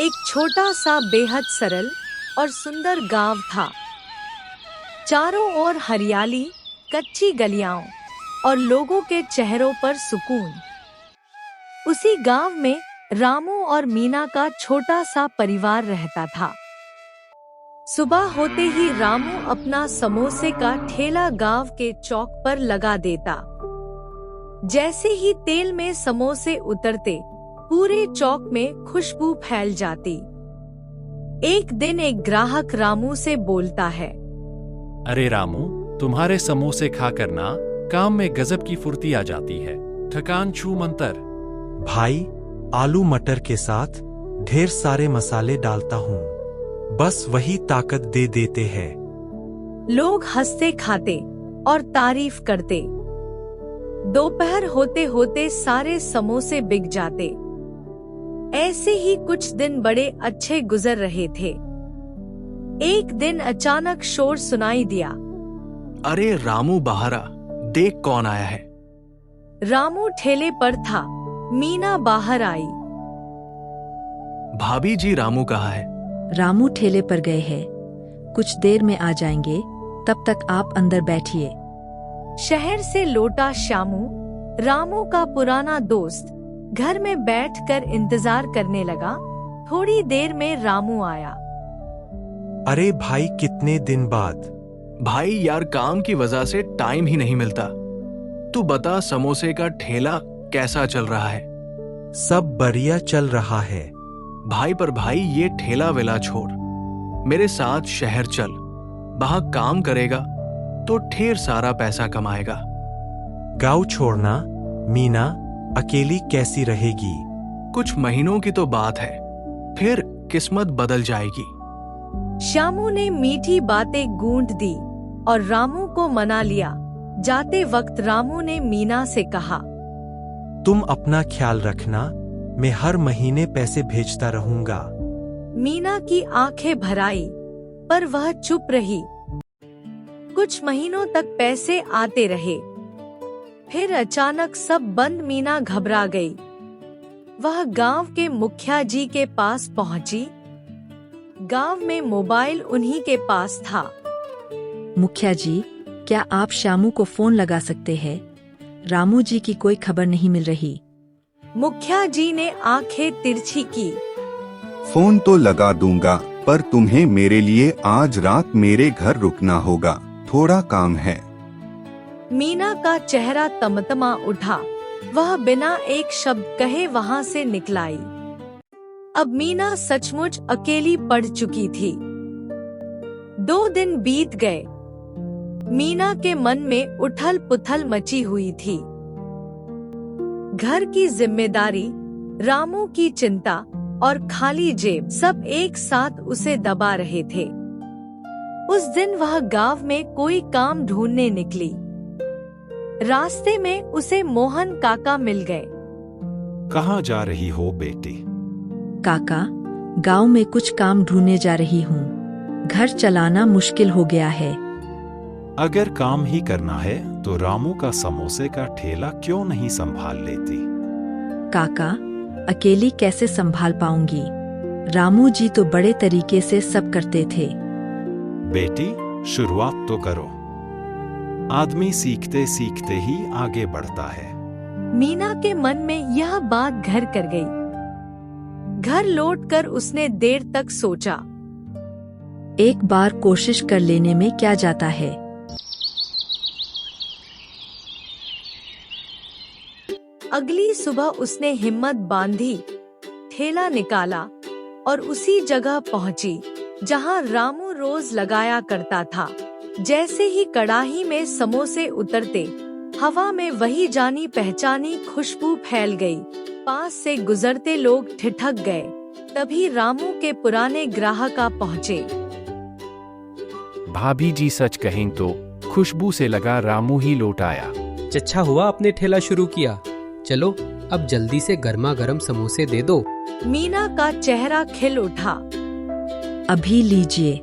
एक छोटा सा बेहद सरल और सुंदर गांव था। चारों ओर हरियाली, कच्ची गलियां और लोगों के चेहरों पर सुकून। उसी गांव में रामू और मीना का छोटा सा परिवार रहता था। सुबह होते ही रामू अपना समोसे का ठेला गांव के चौक पर लगा देता। जैसे ही तेल में समोसे उतरते, पूरे चौक में खुशबू फैल जाती। एक दिन एक ग्राहक रामू से बोलता है, अरे रामू, तुम्हारे समोसे खाकर ना काम में गजब की फुर्ती आ जाती है। थकान छू मंतर। भाई, आलू मटर के साथ ढेर सारे मसाले डालता हूँ, बस वही ताकत दे देते हैं। लोग हंसते खाते और तारीफ करते। दोपहर होते होते सारे समोसे बिक जाते। ऐसे ही कुछ दिन बड़े अच्छे गुजर रहे थे। एक दिन अचानक शोर सुनाई दिया। अरे रामू बाहर आ, देख कौन आया है। रामू ठेले पर था। मीना बाहर आई। भाभी जी, रामू कहाँ है? रामू ठेले पर गए हैं, कुछ देर में आ जाएंगे, तब तक आप अंदर बैठिए। शहर से लौटा श्यामू, रामू का पुराना दोस्त, घर में बैठकर इंतजार करने लगा। थोड़ी देर में रामू आया। अरे भाई, कितने दिन बाद। भाई यार, काम की वजह से टाइम ही नहीं मिलता। तू बता, समोसे का ठेला कैसा चल रहा है? सब बढ़िया चल रहा है। भाई पर भाई, ये ठेला वेला छोड़, मेरे साथ शहर चल। वहां काम करेगा तो ढेर सारा पैसा कमाएगा। गाँव छोड़ना? मीना अकेली कैसी रहेगी? कुछ महीनों की तो बात है, फिर किस्मत बदल जाएगी। श्यामू ने मीठी बातें गूंथ दी और रामू को मना लिया। जाते वक्त रामू ने मीना से कहा, तुम अपना ख्याल रखना, मैं हर महीने पैसे भेजता रहूंगा। मीना की आंखें भर आई, पर वह चुप रही। कुछ महीनों तक पैसे आते रहे, फिर अचानक सब बंद। मीना घबरा गई। वह गांव के मुखिया जी के पास पहुंची। गांव में मोबाइल उन्हीं के पास था। मुखिया जी, क्या आप श्यामू को फोन लगा सकते हैं? रामू जी की कोई खबर नहीं मिल रही। मुखिया जी ने आंखें तिरछी की। फोन तो लगा दूंगा, पर तुम्हें मेरे लिए आज रात मेरे घर रुकना होगा, थोड़ा काम है। मीना का चेहरा तमतमा उठा। वह बिना एक शब्द कहे वहां से निकलाई। अब मीना सचमुच अकेली पड़ चुकी थी। 2 दिन बीत गए। मीना के मन में उथल पुथल मची हुई थी। घर की जिम्मेदारी, रामू की चिंता और खाली जेब सब एक साथ उसे दबा रहे थे। उस दिन वह गांव में कोई काम ढूंढने निकली। रास्ते में उसे मोहन काका मिल गए। कहाँ जा रही हो बेटी? काका, गांव में कुछ काम ढूंढने जा रही हूँ। घर चलाना मुश्किल हो गया है। अगर काम ही करना है तो रामू का समोसे का ठेला क्यों नहीं संभाल लेती? काका, अकेली कैसे संभाल पाऊंगी? रामू जी तो बड़े तरीके से सब करते थे। बेटी, शुरुआत तो करो। आदमी सीखते सीखते ही आगे बढ़ता है। मीना के मन में यह बात घर कर गई। घर लौटकर उसने देर तक सोचा। एक बार कोशिश कर लेने में क्या जाता है। अगली सुबह उसने हिम्मत बांधी, ठेला निकाला और उसी जगह पहुंची जहां रामू रोज लगाया करता था। जैसे ही कड़ाही में समोसे उतरते, हवा में वही जानी पहचानी खुशबू फैल गई। पास से गुजरते लोग ठिठक गए। तभी रामू के पुराने ग्राहक आ पहुँचे। भाभी जी, सच कहें तो खुशबू से लगा रामू ही लौट आया। अच्छा हुआ आपने ठेला शुरू किया। चलो, अब जल्दी से गर्मा गर्म समोसे दे दो। मीना का चेहरा खिल उठा। अभी लीजिए,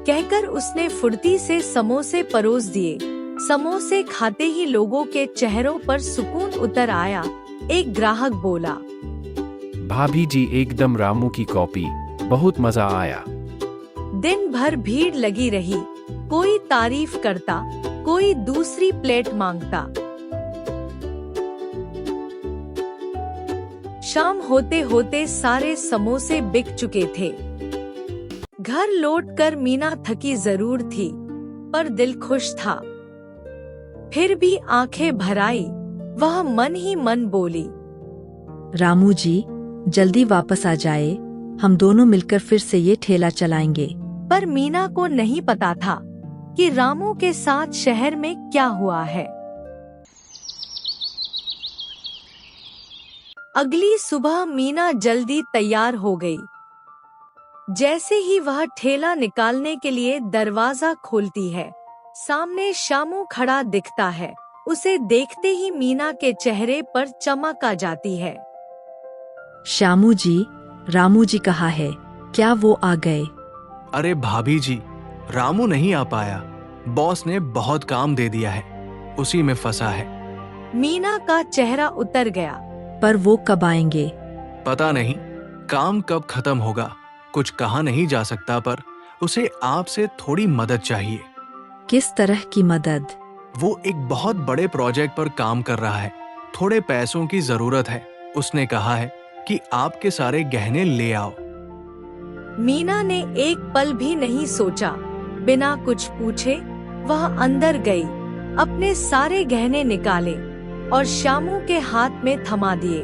कहकर उसने फुर्ती से समोसे परोस दिए। समोसे खाते ही लोगों के चेहरों पर सुकून उतर आया। एक ग्राहक बोला, भाभी जी एकदम रामू की कॉपी, बहुत मजा आया। दिन भर भीड़ लगी रही, कोई तारीफ करता, कोई दूसरी प्लेट मांगता। शाम होते होते सारे समोसे बिक चुके थे। घर लौटकर मीना थकी जरूर थी, पर दिल खुश था। फिर भी आंखें भर आई, वह मन ही मन बोली, रामू जी जल्दी वापस आ जाए, हम दोनों मिलकर फिर से ये ठेला चलाएंगे। पर मीना को नहीं पता था कि रामू के साथ शहर में क्या हुआ है। अगली सुबह मीना जल्दी तैयार हो गई। जैसे ही वह ठेला निकालने के लिए दरवाजा खोलती है, सामने शामू खड़ा दिखता है। उसे देखते ही मीना के चेहरे पर चमक आ जाती है। शामू जी, रामू जी कहाँ है? क्या वो आ गए? अरे भाभी जी, रामू नहीं आ पाया। बॉस ने बहुत काम दे दिया है, उसी में फंसा है। मीना का चेहरा उतर गया। पर वो कब आएंगे? पता नहीं काम कब खत्म होगा, कुछ कहा नहीं जा सकता, पर उसे आपसे थोड़ी मदद चाहिए। किस तरह की मदद? वो एक बहुत बड़े प्रोजेक्ट पर काम कर रहा है, थोड़े पैसों की जरूरत है। उसने कहा है कि आपके सारे गहने ले आओ। मीना ने एक पल भी नहीं सोचा, बिना कुछ पूछे वह अंदर गई, अपने सारे गहने निकाले और शामू के हाथ में थमा दिए।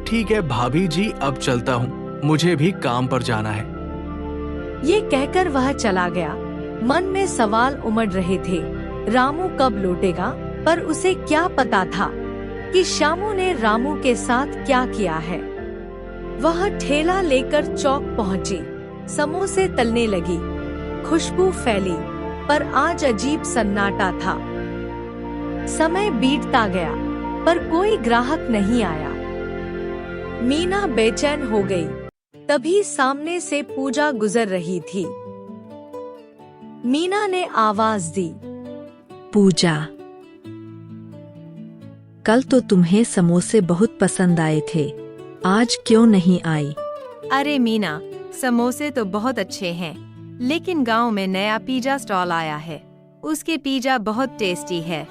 ठीक है भाभी जी, अब चलता हूँ, मुझे भी काम पर जाना है। ये कहकर वह चला गया। मन में सवाल उमड़ रहे थे, रामू कब लौटेगा? पर उसे क्या पता था कि शामू ने रामू के साथ क्या किया है। वह ठेला लेकर चौक पहुंची, समोसे तलने लगी। खुशबू फैली, पर आज अजीब सन्नाटा था। समय बीतता गया, पर कोई ग्राहक नहीं आया। मीना बेचैन हो गई। तभी सामने से पूजा गुजर रही थी। मीना ने आवाज दी, पूजा, कल तो तुम्हें समोसे बहुत पसंद आए थे, आज क्यों नहीं आई? अरे मीना, समोसे तो बहुत अच्छे हैं, लेकिन गांव में नया पिज्जा स्टॉल आया है। उसके पिज्जा बहुत टेस्टी है,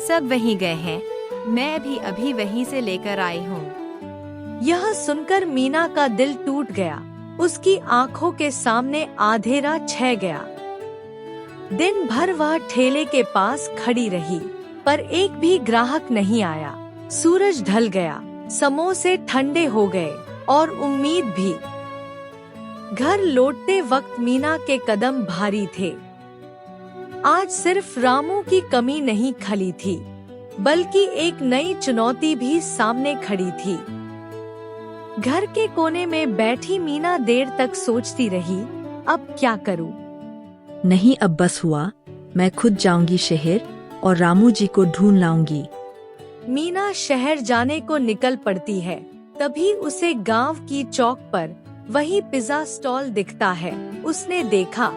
सब वहीं गए हैं। मैं भी अभी वहीं से लेकर आई हूँ। यह सुनकर मीना का दिल टूट गया। उसकी आंखों के सामने अंधेरा छा गया। दिन भर वह ठेले के पास खड़ी रही, पर एक भी ग्राहक नहीं आया। सूरज ढल गया, समोसे ठंडे हो गए और उम्मीद भी। घर लौटते वक्त मीना के कदम भारी थे। आज सिर्फ रामू की कमी नहीं खली थी, बल्कि एक नई चुनौती भी सामने खड़ी थी। घर के कोने में बैठी मीना देर तक सोचती रही, अब क्या करूं? नहीं, अब बस हुआ, मैं खुद जाऊंगी शहर और रामू जी को ढूंढ लाऊंगी। मीना शहर जाने को निकल पड़ती है। तभी उसे गांव की चौक पर वही पिज्जा स्टॉल दिखता है। उसने देखा,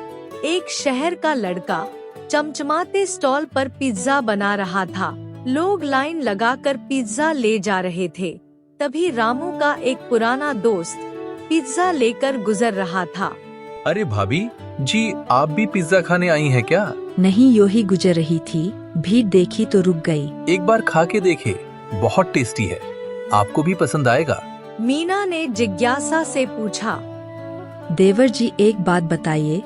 एक शहर का लड़का चमचमाते स्टॉल पर पिज्जा बना रहा था। लोग लाइन लगाकर पिज्जा ले जा रहे थे। तभी रामू का एक पुराना दोस्त पिज्जा लेकर गुजर रहा था। अरे भाभी जी, आप भी पिज्जा खाने आई हैं क्या? नहीं, यो ही गुजर रही थी, भीड़ देखी तो रुक गई। एक बार खा के देखे, बहुत टेस्टी है, आपको भी पसंद आएगा। मीना ने जिज्ञासा से पूछा, देवर जी एक बात बताइए,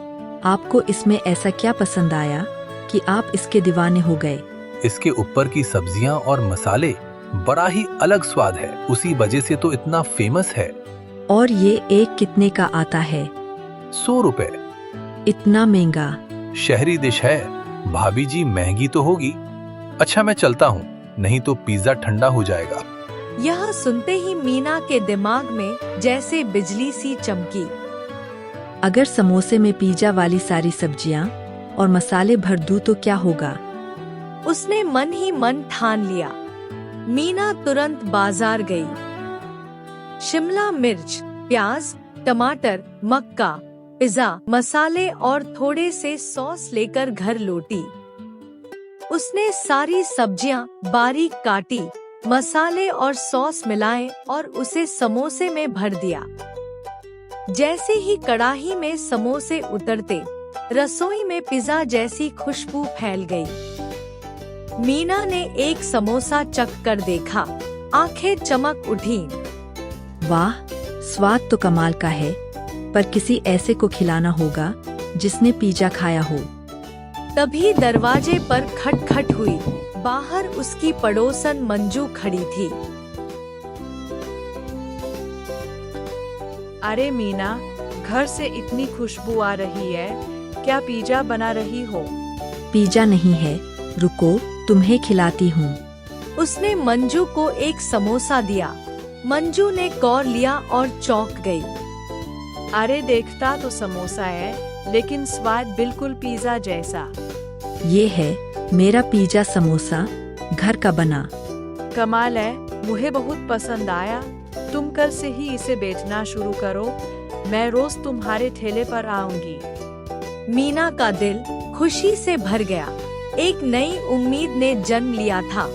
आपको इसमें ऐसा क्या पसंद आया कि आप इसके दीवाने हो गए? इसके ऊपर की सब्जियां और मसाले बड़ा ही अलग स्वाद है, उसी वजह से तो इतना फेमस है। और ये एक कितने का आता है? 100 रुपए। इतना महंगा? शहरी डिश है भाभी जी, महंगी तो होगी। अच्छा मैं चलता हूँ, नहीं तो पिज्जा ठंडा हो जाएगा। यह सुनते ही मीना के दिमाग में जैसे बिजली सी चमकी। अगर समोसे में पिज्जा वाली सारी सब्जियां और मसाले भर दूं तो क्या होगा? उसने मन ही मन ठान लिया। मीना तुरंत बाजार गई। शिमला मिर्च, प्याज, टमाटर, मक्का, पिज्जा मसाले और थोड़े से सॉस लेकर घर लौटी। उसने सारी सब्जियां बारीक काटी, मसाले और सॉस मिलाएं और उसे समोसे में भर दिया। जैसे ही कड़ाही में समोसे उतरते, रसोई में पिज़्ज़ा जैसी खुशबू फैल गई। मीना ने एक समोसा चख कर देखा, आंखें चमक उठी। वाह, स्वाद तो कमाल का है, पर किसी ऐसे को खिलाना होगा जिसने पिज़्ज़ा खाया हो। तभी दरवाजे पर खटखट हुई। बाहर उसकी पड़ोसन मंजू खड़ी थी। अरे मीना, घर से इतनी खुशबू आ रही है, क्या पिज़्ज़ा बना रही हो? पिज़्ज़ा नहीं है, रुको तुम्हें खिलाती हूँ। उसने मंजू को एक समोसा दिया। मंजू ने कौर लिया और चौंक गई। अरे देखता तो समोसा है, लेकिन स्वाद बिल्कुल पिज़्ज़ा जैसा। ये है मेरा पिज़्ज़ा समोसा, घर का बना। कमाल है, मुझे बहुत पसंद आया। तुम कल से ही इसे बेचना शुरू करो, मैं रोज तुम्हारे ठेले पर आऊंगी। मीना का दिल खुशी से भर गया। एक नई उम्मीद ने जन्म लिया था,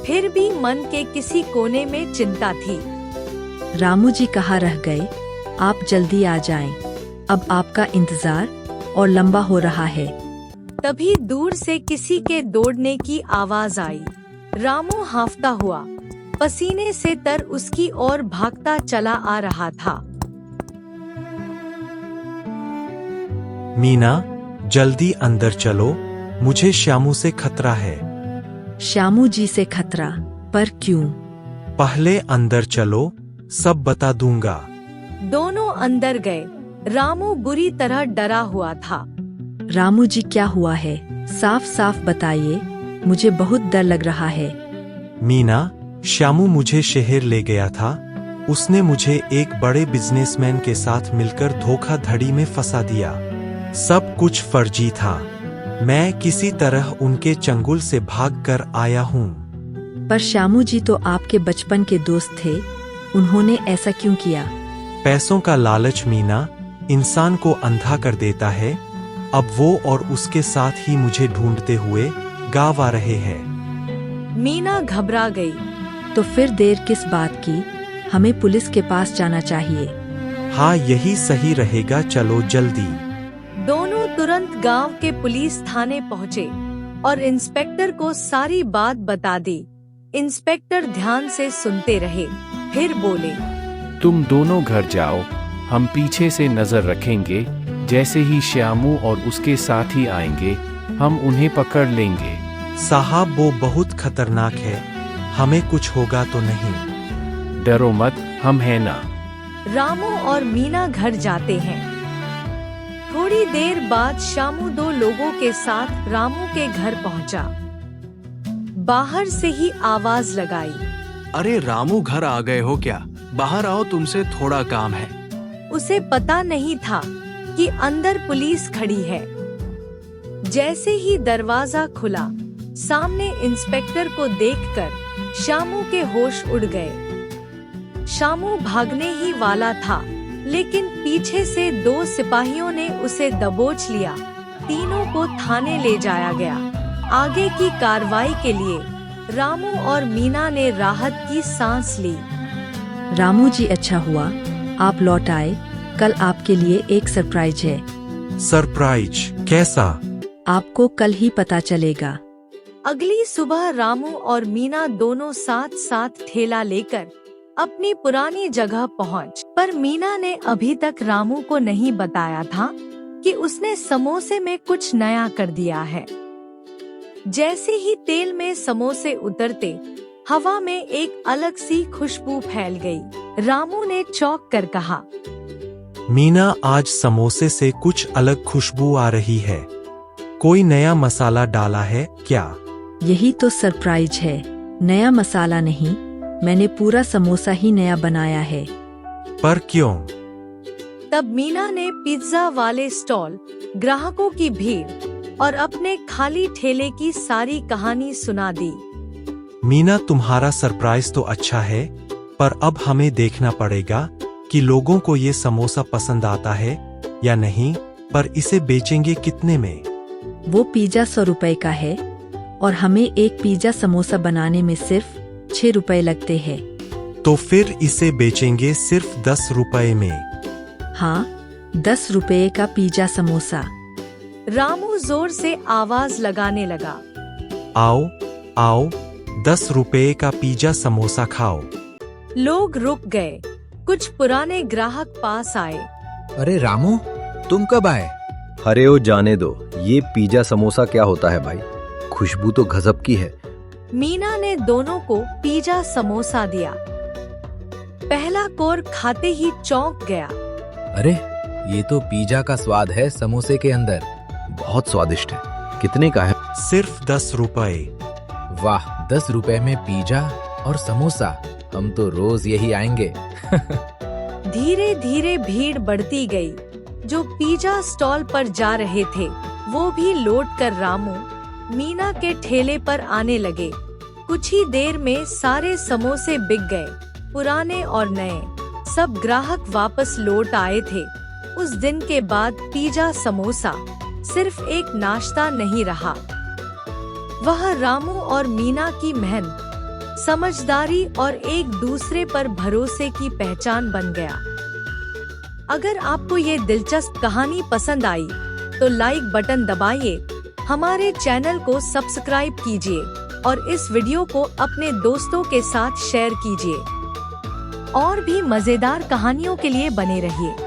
फिर भी मन के किसी कोने में चिंता थी। रामू जी कहाँ रह गए? आप जल्दी आ जाएं। अब आपका इंतजार और लंबा हो रहा है। तभी दूर से किसी के दौड़ने की आवाज आई। रामू हांफता हुआ, पसीने से तर उसकी ओर भागता चला आ रहा था। मीना, जल्दी अंदर चलो, मुझे श्यामू से खतरा है। श्यामू जी से खतरा? पर क्यों? पहले अंदर चलो, सब बता दूंगा। दोनों अंदर गए। रामू बुरी तरह डरा हुआ था। रामू जी क्या हुआ है? साफ साफ बताइए, मुझे बहुत डर लग रहा है। मीना, श्यामू मुझे शहर ले गया था। उसने मुझे एक बड़े बिजनेसमैन के साथ मिलकर धोखाधड़ी में फंसा दिया। सब कुछ फर्जी था। मैं किसी तरह उनके चंगुल से भागकर आया हूँ। पर श्यामू जी तो आपके बचपन के दोस्त थे, उन्होंने ऐसा क्यों किया? पैसों का लालच मीना इंसान को अंधा कर देता है। अब वो और उसके साथ ही मुझे ढूंढते हुए गाँव आ रहे हैं। मीना घबरा गई। तो फिर देर किस बात की? हमें पुलिस के पास जाना चाहिए। हाँ, यही सही रहेगा, चलो जल्दी। दोनों तुरंत गांव के पुलिस थाने पहुँचे और इंस्पेक्टर को सारी बात बता दी। इंस्पेक्टर ध्यान से सुनते रहे, फिर बोले, तुम दोनों घर जाओ, हम पीछे से नजर रखेंगे। जैसे ही श्यामू और उसके साथी आएंगे, हम उन्हें पकड़ लेंगे। साहब, वो बहुत खतरनाक है, हमें कुछ होगा तो नहीं। डरो मत, हम हैं ना। रामू और मीना घर जाते हैं। थोड़ी देर बाद श्यामू दो लोगों के साथ रामू के घर पहुंचा। बाहर से ही आवाज लगाई, अरे रामू, घर आ गए हो क्या? बाहर आओ, तुमसे थोड़ा काम है। उसे पता नहीं था कि अंदर पुलिस खड़ी है। जैसे ही दरवाजा खुला, सामने इंस्पेक्टर को देखकर श्यामू के होश उड़ गए। श्यामू भागने ही वाला था, लेकिन पीछे से दो सिपाहियों ने उसे दबोच लिया। तीनों को थाने ले जाया गया। आगे की कार्रवाई के लिए रामू और मीना ने राहत की सांस ली। रामू जी, अच्छा हुआ आप लौट आए। कल आपके लिए एक सरप्राइज है। सरप्राइज? कैसा? आपको कल ही पता चलेगा। अगली सुबह रामू और मीना दोनों साथ साथ ठेला लेकर अपनी पुरानी जगह पहुंच। पर मीना ने अभी तक रामू को नहीं बताया था कि उसने समोसे में कुछ नया कर दिया है। जैसे ही तेल में समोसे उतरते, हवा में एक अलग सी खुशबू फैल गई। रामू ने चौंक कर कहा, मीना, आज समोसे से कुछ अलग खुशबू आ रही है। कोई नया मसाला डाला है क्या? यही तो सरप्राइज है। नया मसाला नहीं, मैंने पूरा समोसा ही नया बनाया है। पर क्यों? तब मीना ने पिज्जा वाले स्टॉल, ग्राहकों की भीड़ और अपने खाली ठेले की सारी कहानी सुना दी। मीना, तुम्हारा सरप्राइज तो अच्छा है, पर अब हमें देखना पड़ेगा कि लोगों को ये समोसा पसंद आता है या नहीं। पर इसे बेचेंगे कितने में? वो पिज्जा 100 रुपए का है और हमें एक पिज्जा समोसा बनाने में सिर्फ 6 रुपए लगते हैं। तो फिर इसे बेचेंगे सिर्फ 10 रुपए में। हाँ, 10 रुपए का पिज्जा समोसा। रामू जोर से आवाज लगाने लगा। आओ आओ, 10 रुपए का पिज्जा समोसा खाओ। लोग रुक गए। कुछ पुराने ग्राहक पास आए। अरे रामू, तुम कब आए? अरे ओ जाने दो, ये पिज्जा समोसा क्या होता है भाई, खुशबू तो गजब की है। मीना ने दोनों को पिज्जा समोसा दिया। पहला कोर खाते ही चौंक गया। अरे ये तो पिज्जा का स्वाद है समोसे के अंदर। बहुत स्वादिष्ट है। कितने का है? सिर्फ 10 रुपए। वाह, 10 रुपए में पिज्जा और समोसा, हम तो रोज यही आएंगे। धीरे धीरे भीड़ बढ़ती गई। जो पिज्जा स्टॉल पर जा रहे थे वो भी लौट कर रामू मीना के ठेले पर आने लगे। कुछ ही देर में सारे समोसे बिक गए। पुराने और नए सब ग्राहक वापस लौट आए थे। उस दिन के बाद पिज्जा समोसा सिर्फ एक नाश्ता नहीं रहा, वह रामू और मीना की मेहनत, समझदारी और एक दूसरे पर भरोसे की पहचान बन गया। अगर आपको ये दिलचस्प कहानी पसंद आई तो लाइक बटन दबाइए, हमारे चैनल को सब्सक्राइब कीजिए और इस वीडियो को अपने दोस्तों के साथ शेयर कीजिए। और भी मजेदार कहानियों के लिए बने रहिए।